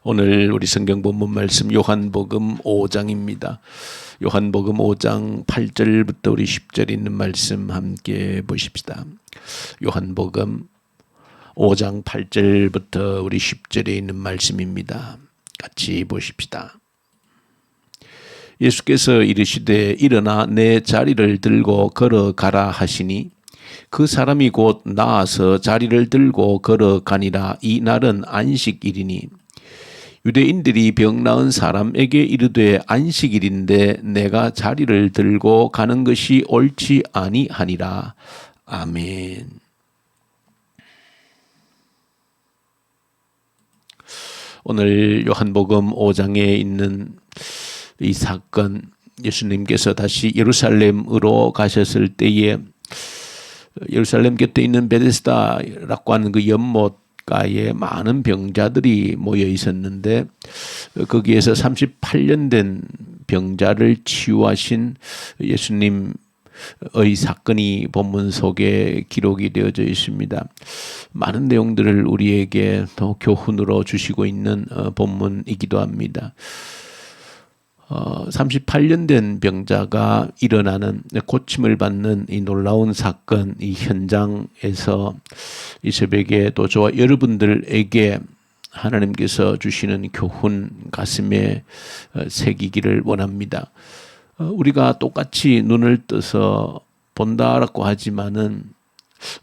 오늘 우리 성경 본문 말씀 요한복음 5장입니다. 요한복음 5장 8절부터 우리 10절 있는 말씀 함께 보십시다. 요한복음 5장 8절부터 우리 10절에 있는 말씀입니다. 같이 보십시다. 예수께서 이르시되 일어나 내 자리를 들고 걸어가라 하시니 그 사람이 곧 나아서 자리를 들고 걸어가니라. 이 날은 안식일이니 유대인들이 병 나은 사람에게 이르되 안식일인데 내가 자리를 들고 가는 것이 옳지 아니하니라. 아멘. 오늘 요한복음 5장에 있는 이 사건, 예수님께서 다시 예루살렘으로 가셨을 때에 예루살렘 곁에 있는 베데스다라고 하는 그 연못가에 많은 병자들이 모여 있었는데 거기에서 38년 된 병자를 치유하신 예수님의 사건이 본문 속에 기록이 되어져 있습니다. 많은 내용들을 우리에게 더 교훈으로 주시고 있는 본문이기도 합니다. 38년 된 병자가 일어나는 고침을 받는 이 놀라운 사건, 이 현장에서 이 새벽에 또 저와 여러분들에게 하나님께서 주시는 교훈 가슴에 새기기를 원합니다. 우리가 똑같이 눈을 떠서 본다라고 하지만은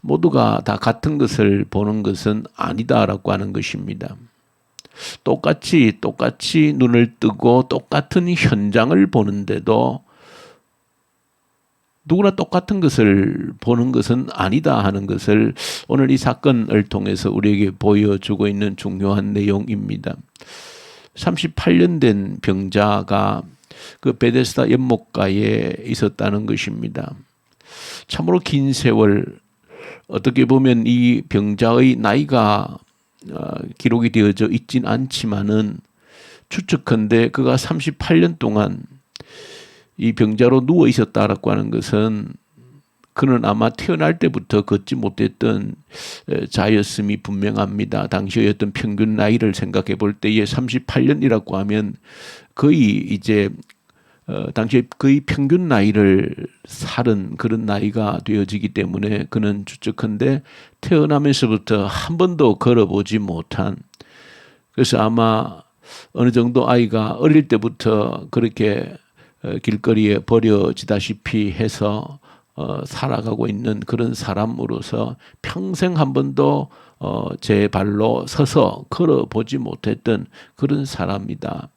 모두가 다 같은 것을 보는 것은 아니다라고 하는 것입니다. 똑같이 눈을 뜨고 똑같은 현장을 보는데도 누구나 똑같은 것을 보는 것은 아니다 하는 것을 오늘 이 사건을 통해서 우리에게 보여주고 있는 중요한 내용입니다. 38년 된 병자가 그 베데스다 연못가에 있었다는 것입니다. 참으로 긴 세월, 어떻게 보면 이 병자의 나이가 기록이 되어져 있진 않지만은 추측컨대 그가 38년 동안 이 병자로 누워 있었다라고 하는 것은 그는 아마 태어날 때부터 걷지 못했던 자였음이 분명합니다. 당시의 어떤 평균 나이를 생각해 볼 때에 38년이라고 하면 거의 이제 당시에 거의 평균 나이를 살은 그런 나이가 되어지기 때문에 그는 추측컨대 태어나면서부터 한 번도 걸어보지 못한, 그래서 아마 어느 정도 아이가 어릴 때부터 그렇게 길거리에 버려지다시피 해서 살아가고 있는 그런 사람으로서 평생 한 번도 제 발로 서서 걸어보지 못했던 그런 사람이다.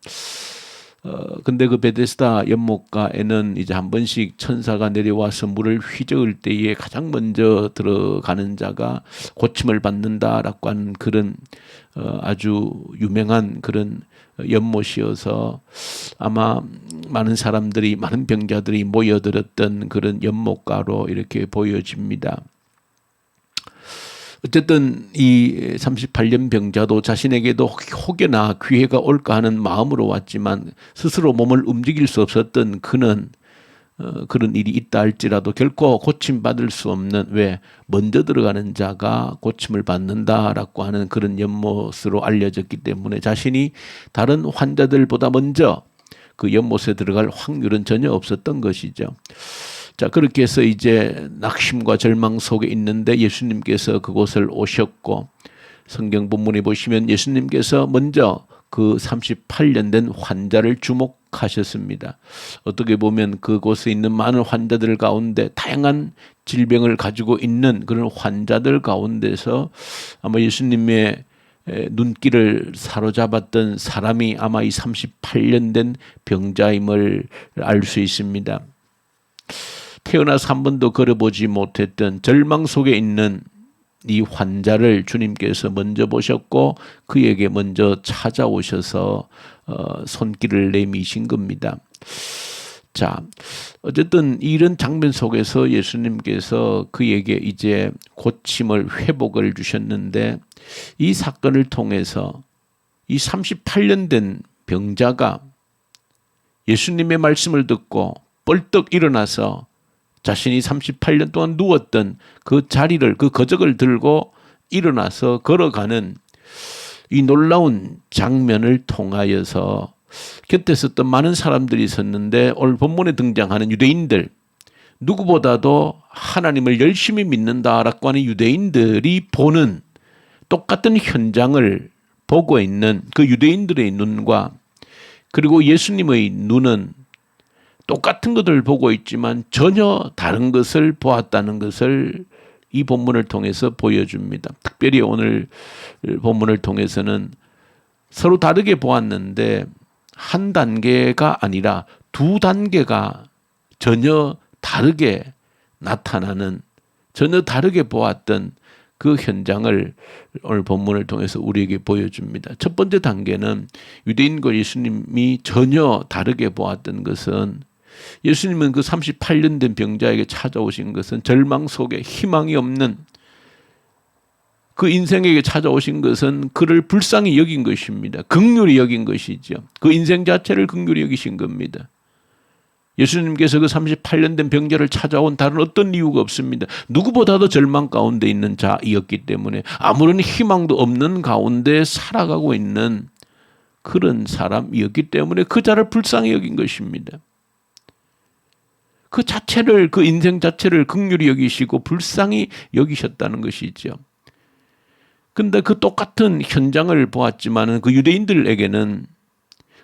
근데 그 베데스다 연못가에는 이제 한 번씩 천사가 내려와서 물을 휘저을 때에 가장 먼저 들어가는 자가 고침을 받는다라고 하는 그런 아주 유명한 그런 연못이어서 아마 많은 사람들이, 많은 병자들이 모여들었던 그런 연못가로 이렇게 보여집니다. 어쨌든 이 38년 병자도 자신에게도 혹여나 기회가 올까 하는 마음으로 왔지만 스스로 몸을 움직일 수 없었던 그는 그런 일이 있다 할지라도 결코 고침받을 수 없는, 왜 먼저 들어가는 자가 고침을 받는다라고 하는 그런 연못으로 알려졌기 때문에 자신이 다른 환자들보다 먼저 그 연못에 들어갈 확률은 전혀 없었던 것이죠. 자, 그렇게 해서 이제 낙심과 절망 속에 있는데 예수님께서 그곳을 오셨고, 성경 본문에 보시면 예수님께서 먼저 그 38년 된 환자를 주목하셨습니다. 어떻게 보면 그곳에 있는 많은 환자들 가운데 다양한 질병을 가지고 있는 그런 환자들 가운데서 아마 예수님의 눈길을 사로잡았던 사람이 아마 이 38년 된 병자임을 알 수 있습니다. 태어나서 한 번도 걸어보지 못했던 절망 속에 있는 이 환자를 주님께서 먼저 보셨고 그에게 먼저 찾아오셔서 손길을 내미신 겁니다. 자, 어쨌든 이런 장면 속에서 예수님께서 그에게 이제 고침을, 회복을 주셨는데 이 사건을 통해서 이 38년 된 병자가 예수님의 말씀을 듣고 벌떡 일어나서 자신이 38년 동안 누웠던 그 자리를, 그 거적을 들고 일어나서 걸어가는 이 놀라운 장면을 통하여서 곁에 있었던 많은 사람들이 있었는데 오늘 본문에 등장하는 유대인들, 누구보다도 하나님을 열심히 믿는다라고 하는 유대인들이 보는 똑같은 현장을 보고 있는 그 유대인들의 눈과 그리고 예수님의 눈은 똑같은 것을 보고 있지만 전혀 다른 것을 보았다는 것을 이 본문을 통해서 보여줍니다. 특별히 오늘 본문을 통해서는 서로 다르게 보았는데 한 단계가 아니라 두 단계가 전혀 다르게 나타나는, 전혀 다르게 보았던 그 현장을 오늘 본문을 통해서 우리에게 보여줍니다. 첫 번째 단계는 유대인과 예수님이 전혀 다르게 보았던 것은, 예수님은 그 38년 된 병자에게 찾아오신 것은 절망 속에 희망이 없는 그 인생에게 찾아오신 것은 그를 불쌍히 여긴 것입니다. 긍휼히 여긴 것이죠. 그 인생 자체를 긍휼히 여기신 겁니다. 예수님께서 그 38년 된 병자를 찾아온 다른 어떤 이유가 없습니다. 누구보다도 절망 가운데 있는 자이었기 때문에, 아무런 희망도 없는 가운데 살아가고 있는 그런 사람이었기 때문에 그 자를 불쌍히 여긴 것입니다. 그 자체를, 그 인생 자체를 긍휼히 여기시고 불쌍히 여기셨다는 것이죠. 근데 그 똑같은 현장을 보았지만은 그 유대인들에게는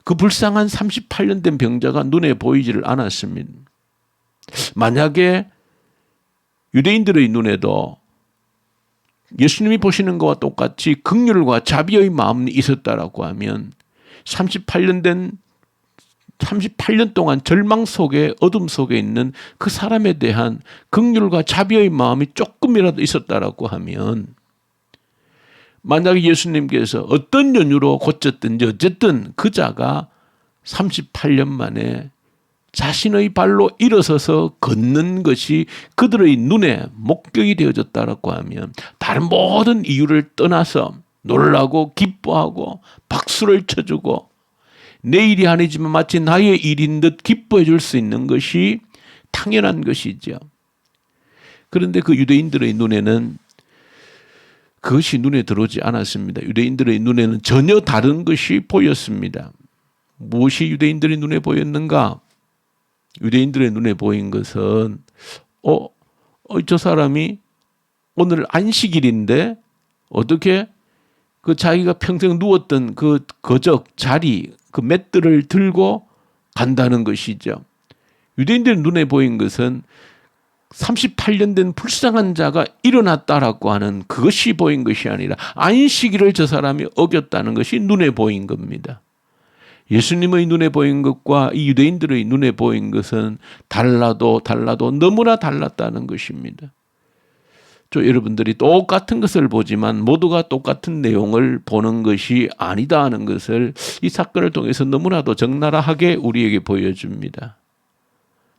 그 불쌍한 38년 된 병자가 눈에 보이지를 않았습니다. 만약에 유대인들의 눈에도 예수님이 보시는 것과 똑같이 긍휼과 자비의 마음이 있었다라고 하면 38년 동안 절망 속에, 어둠 속에 있는 그 사람에 대한 긍휼과 자비의 마음이 조금이라도 있었다라고 하면, 만약에 예수님께서 어떤 연유로 고쳤든지 어쨌든 그 자가 38년 만에 자신의 발로 일어서서 걷는 것이 그들의 눈에 목격이 되어졌다라고 하면 다른 모든 이유를 떠나서 놀라고 기뻐하고 박수를 쳐주고 내 일이 아니지만 마치 나의 일인 듯 기뻐해 줄 수 있는 것이 당연한 것이죠. 그런데 그 유대인들의 눈에는 그것이 눈에 들어오지 않았습니다. 유대인들의 눈에는 전혀 다른 것이 보였습니다. 무엇이 유대인들의 눈에 보였는가? 유대인들의 눈에 보인 것은 저 사람이 오늘 안식일인데 어떻게 그 자기가 평생 누웠던 그 거적 자리, 그 맷들을 들고 간다는 것이죠. 유대인들의 눈에 보인 것은 38년 된 불쌍한 자가 일어났다라고 하는 그것이 보인 것이 아니라 안식일을 저 사람이 어겼다는 것이 눈에 보인 겁니다. 예수님의 눈에 보인 것과 이 유대인들의 눈에 보인 것은 달라도 너무나 달랐다는 것입니다. 여러분들이 똑같은 것을 보지만 모두가 똑같은 내용을 보는 것이 아니다 하는 것을 이 사건을 통해서 너무나도 적나라하게 우리에게 보여줍니다.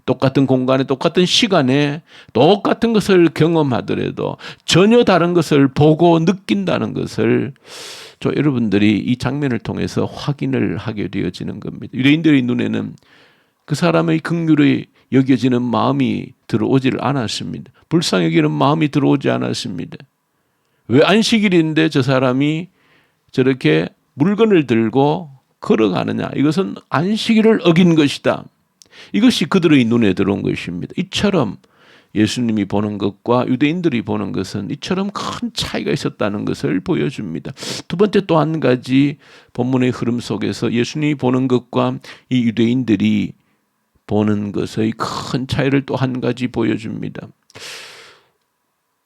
똑같은 공간에, 똑같은 시간에 똑같은 것을 경험하더라도 전혀 다른 것을 보고 느낀다는 것을 여러분들이 이 장면을 통해서 확인을 하게 되어지는 겁니다. 유대인들의 눈에는 그 사람의 긍휼이 여겨지는 마음이 들어오지를 않았습니다. 불쌍히 여기는 마음이 들어오지 않았습니다. 왜 안식일인데 저 사람이 저렇게 물건을 들고 걸어가느냐? 이것은 안식일을 어긴 것이다. 이것이 그들의 눈에 들어온 것입니다. 이처럼 예수님이 보는 것과 유대인들이 보는 것은 이처럼 큰 차이가 있었다는 것을 보여줍니다. 두 번째, 또 한 가지 본문의 흐름 속에서 예수님이 보는 것과 이 유대인들이 보는 것의 큰 차이를 또 한 가지 보여줍니다.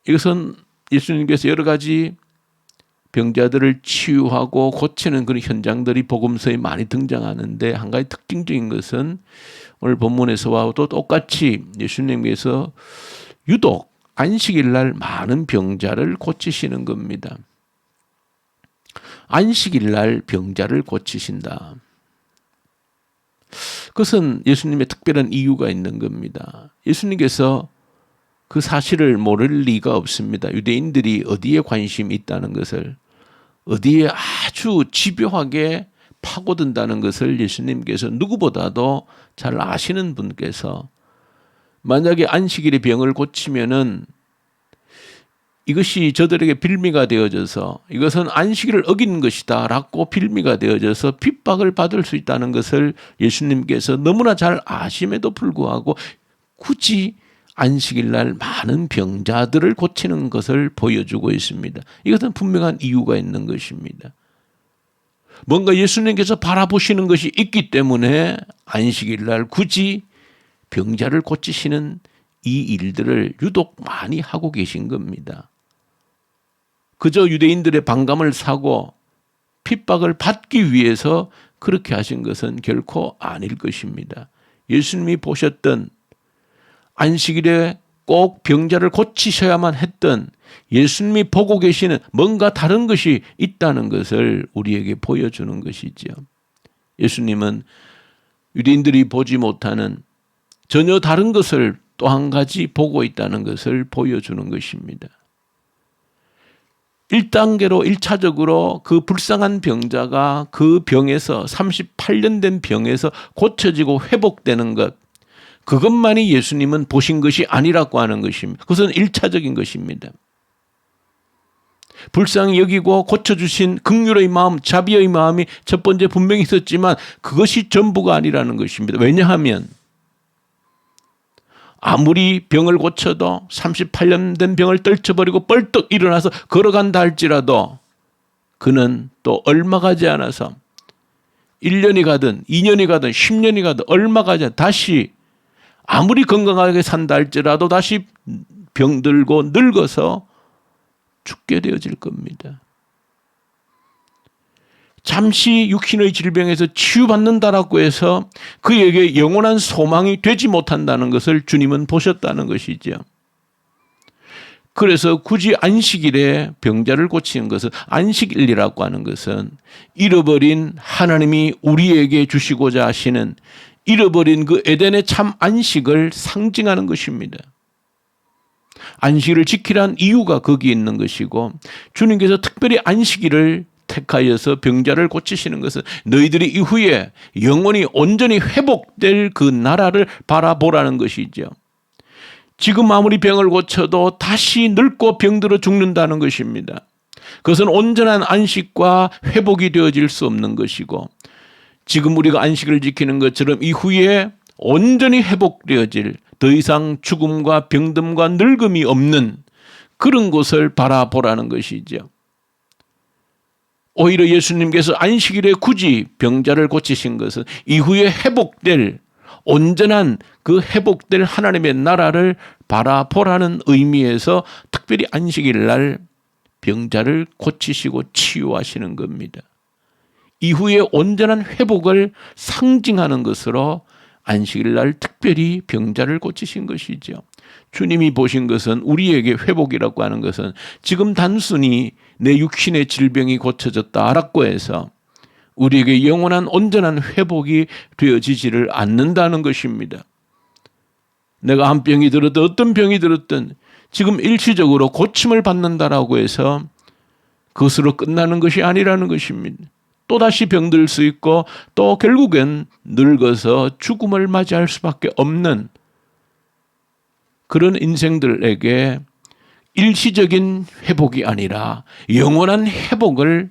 이것은 예수님께서 여러 가지 병자들을 치유하고 고치는 그런 현장들이 복음서에 많이 등장하는데, 한 가지 특징적인 것은 오늘 본문에서와 또 똑같이 예수님께서 유독 안식일 날 많은 병자를 고치시는 겁니다. 안식일 날 병자를 고치신다. 그것은 예수님의 특별한 이유가 있는 겁니다. 예수님께서 그 사실을 모를 리가 없습니다. 유대인들이 어디에 관심이 있다는 것을, 어디에 아주 집요하게 파고든다는 것을 예수님께서 누구보다도 잘 아시는 분께서 만약에 안식일에 병을 고치면은 이것이 저들에게 빌미가 되어져서 이것은 안식일을 어긴 것이다 라고 빌미가 되어져서 핍박을 받을 수 있다는 것을 예수님께서 너무나 잘 아심에도 불구하고 굳이 안식일 날 많은 병자들을 고치는 것을 보여주고 있습니다. 이것은 분명한 이유가 있는 것입니다. 뭔가 예수님께서 바라보시는 것이 있기 때문에 안식일 날 굳이 병자를 고치시는 이 일들을 유독 많이 하고 계신 겁니다. 그저 유대인들의 반감을 사고 핍박을 받기 위해서 그렇게 하신 것은 결코 아닐 것입니다. 예수님이 보셨던 안식일에 꼭 병자를 고치셔야만 했던 예수님이 보고 계시는 뭔가 다른 것이 있다는 것을 우리에게 보여주는 것이죠. 예수님은 유대인들이 보지 못하는 전혀 다른 것을 또 한 가지 보고 있다는 것을 보여주는 것입니다. 1단계로 1차적으로 그 불쌍한 병자가 그 병에서 38년 된 병에서 고쳐지고 회복되는 것, 그것만이 예수님은 보신 것이 아니라고 하는 것입니다. 그것은 1차적인 것입니다. 불쌍히 여기고 고쳐주신 긍휼의 마음, 자비의 마음이 첫 번째 분명히 있었지만 그것이 전부가 아니라는 것입니다. 왜냐하면 아무리 병을 고쳐도 38년 된 병을 떨쳐버리고 벌떡 일어나서 걸어간다 할지라도 그는 또 얼마 가지 않아서 1년이 가든 2년이 가든 10년이 가든 얼마 가지 않아 다시 아무리 건강하게 산다 할지라도 다시 병들고 늙어서 죽게 되어질 겁니다. 잠시 육신의 질병에서 치유받는다라고 해서 그에게 영원한 소망이 되지 못한다는 것을 주님은 보셨다는 것이죠. 그래서 굳이 안식일에 병자를 고치는 것은, 안식일이라고 하는 것은 잃어버린 하나님이 우리에게 주시고자 하시는 잃어버린 그 에덴의 참 안식을 상징하는 것입니다. 안식일을 지키란 이유가 거기에 있는 것이고, 주님께서 특별히 안식일을 택하여서 병자를 고치시는 것은 너희들이 이후에 영원히 온전히 회복될 그 나라를 바라보라는 것이죠. 지금 아무리 병을 고쳐도 다시 늙고 병들어 죽는다는 것입니다. 그것은 온전한 안식과 회복이 되어질 수 없는 것이고, 지금 우리가 안식을 지키는 것처럼 이후에 온전히 회복되어질, 더 이상 죽음과 병듦과 늙음이 없는 그런 곳을 바라보라는 것이죠. 오히려 예수님께서 안식일에 굳이 병자를 고치신 것은 이후에 회복될, 온전한 그 회복될 하나님의 나라를 바라보라는 의미에서 특별히 안식일 날 병자를 고치시고 치유하시는 겁니다. 이후에 온전한 회복을 상징하는 것으로 안식일 날 특별히 병자를 고치신 것이죠. 주님이 보신 것은, 우리에게 회복이라고 하는 것은 지금 단순히 내 육신의 질병이 고쳐졌다라고 해서 우리에게 영원한 온전한 회복이 되어지지를 않는다는 것입니다. 내가 한 병이 들었든 어떤 병이 들었든 지금 일시적으로 고침을 받는다라고 해서 그것으로 끝나는 것이 아니라는 것입니다. 또다시 병들 수 있고 또 결국엔 늙어서 죽음을 맞이할 수밖에 없는 그런 인생들에게 일시적인 회복이 아니라 영원한 회복을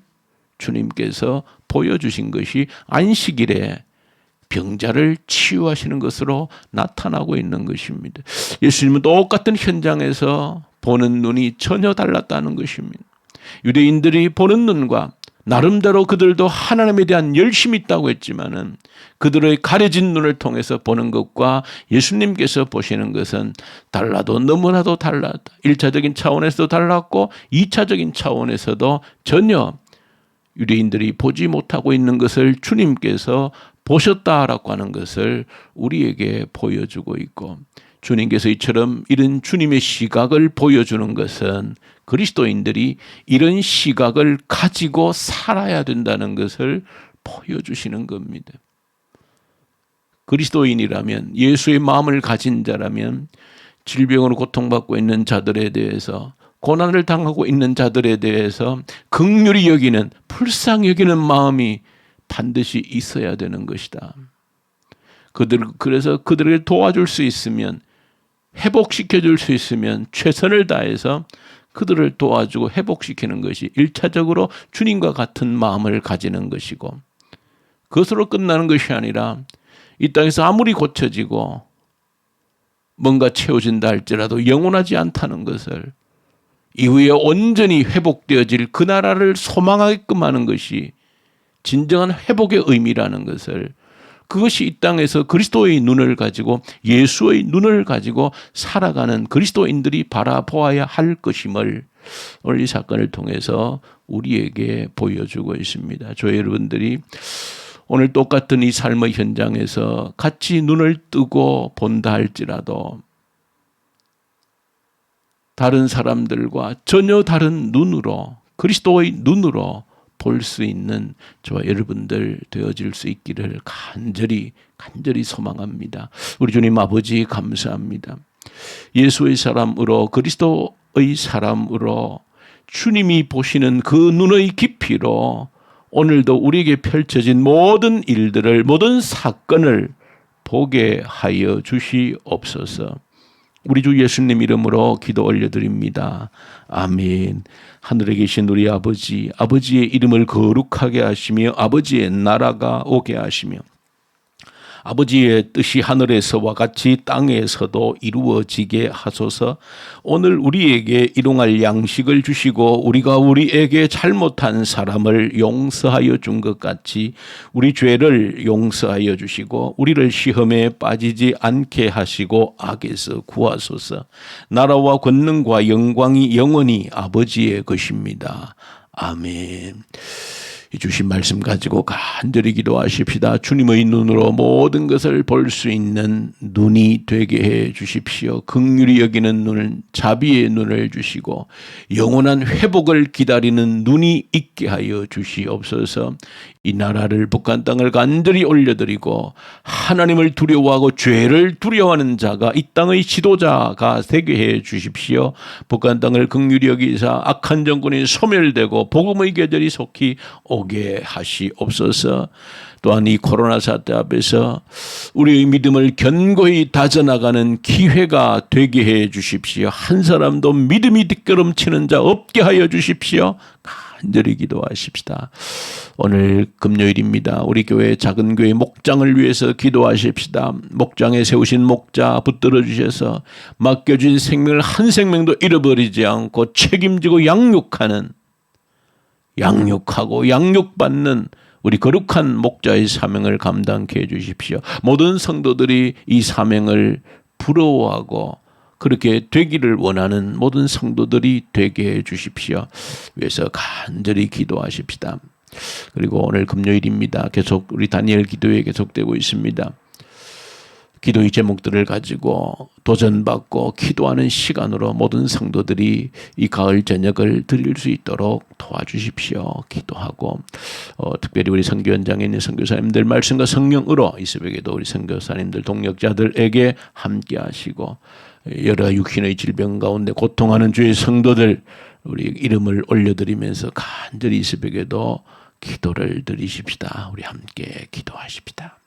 주님께서 보여주신 것이 안식일에 병자를 치유하시는 것으로 나타나고 있는 것입니다. 예수님은 똑같은 현장에서 보는 눈이 전혀 달랐다는 것입니다. 유대인들이 보는 눈과 나름대로 그들도 하나님에 대한 열심이 있다고 했지만은 그들의 가려진 눈을 통해서 보는 것과 예수님께서 보시는 것은 달라도 너무나도 달랐다. 1차적인 차원에서도 달랐고 2차적인 차원에서도 전혀 유대인들이 보지 못하고 있는 것을 주님께서 보셨다라고 하는 것을 우리에게 보여주고 있고, 주님께서 이처럼 이런 주님의 시각을 보여주는 것은 그리스도인들이 이런 시각을 가지고 살아야 된다는 것을 보여주시는 겁니다. 그리스도인이라면, 예수의 마음을 가진 자라면 질병으로 고통받고 있는 자들에 대해서, 고난을 당하고 있는 자들에 대해서 긍휼히 여기는, 불쌍히 여기는 마음이 반드시 있어야 되는 것이다. 그래서 그들을 도와줄 수 있으면, 회복시켜 줄 수 있으면 최선을 다해서 그들을 도와주고 회복시키는 것이 1차적으로 주님과 같은 마음을 가지는 것이고, 그것으로 끝나는 것이 아니라 이 땅에서 아무리 고쳐지고 뭔가 채워진다 할지라도 영원하지 않다는 것을, 이후에 온전히 회복되어질 그 나라를 소망하게끔 하는 것이 진정한 회복의 의미라는 것을, 그것이 이 땅에서 그리스도의 눈을 가지고 예수의 눈을 가지고 살아가는 그리스도인들이 바라보아야 할 것임을 오늘 이 사건을 통해서 우리에게 보여주고 있습니다. 저희 여러분들이 오늘 똑같은 이 삶의 현장에서 같이 눈을 뜨고 본다 할지라도 다른 사람들과 전혀 다른 눈으로, 그리스도의 눈으로 볼 수 있는 저와 여러분들 되어질 수 있기를 간절히 소망합니다. 우리 주님 아버지 감사합니다. 예수의 사람으로, 그리스도의 사람으로 주님이 보시는 그 눈의 깊이로 오늘도 우리에게 펼쳐진 모든 일들을, 모든 사건을 보게 하여 주시옵소서. 우리 주 예수님 이름으로 기도 올려드립니다. 아멘. 하늘에 계신 우리 아버지, 아버지의 이름을 거룩하게 하시며 아버지의 나라가 오게 하시며 아버지의 뜻이 하늘에서와 같이 땅에서도 이루어지게 하소서. 오늘 우리에게 일용할 양식을 주시고 우리가 우리에게 잘못한 사람을 용서하여 준 것 같이 우리 죄를 용서하여 주시고 우리를 시험에 빠지지 않게 하시고 악에서 구하소서. 나라와 권능과 영광이 영원히 아버지의 것입니다. 아멘. 이 주신 말씀 가지고 간절히 기도하십시다. 주님의 눈으로 모든 것을 볼 수 있는 눈이 되게 해 주십시오. 긍휼히 여기는 눈을, 자비의 눈을 주시고 영원한 회복을 기다리는 눈이 있게 하여 주시옵소서. 이 나라를, 북한 땅을 간절히 올려드리고 하나님을 두려워하고 죄를 두려워하는 자가 이 땅의 지도자가 되게 해 주십시오. 북한 땅을 긍휼히 여기사 악한 정권이 소멸되고 복음의 계절이 속히 오게 하시옵소서. 또한 이 코로나 사태 앞에서 우리의 믿음을 견고히 다져나가는 기회가 되게 해 주십시오. 한 사람도 믿음이 뒷걸음치는 자 없게 하여 주십시오. 간절히 기도하십시다. 오늘 금요일입니다. 우리 교회 작은 교회 목장을 위해서 기도하십시다. 목장에 세우신 목자 붙들어 주셔서 맡겨진 생명을 한 생명도 잃어버리지 않고 책임지고 양육하고 양육받는 우리 거룩한 목자의 사명을 감당케 해 주십시오. 모든 성도들이 이 사명을 부러워하고 그렇게 되기를 원하는 모든 성도들이 되게 해 주십시오. 위해서 간절히 기도하십시다. 그리고 오늘 금요일입니다. 계속 우리 다니엘 기도회 계속되고 있습니다. 기도의 제목들을 가지고 도전받고 기도하는 시간으로 모든 성도들이 이 가을 저녁을 드릴 수 있도록 도와주십시오. 기도하고 특별히 우리 선교 현장에 있는 선교사님들 말씀과 성령으로 이 새벽에도 우리 선교사님들 동역자들에게 함께 하시고 여러 육신의 질병 가운데 고통하는 주의 성도들 우리 이름을 올려드리면서 간절히 이 새벽에도 기도를 드리십시다. 우리 함께 기도하십시다.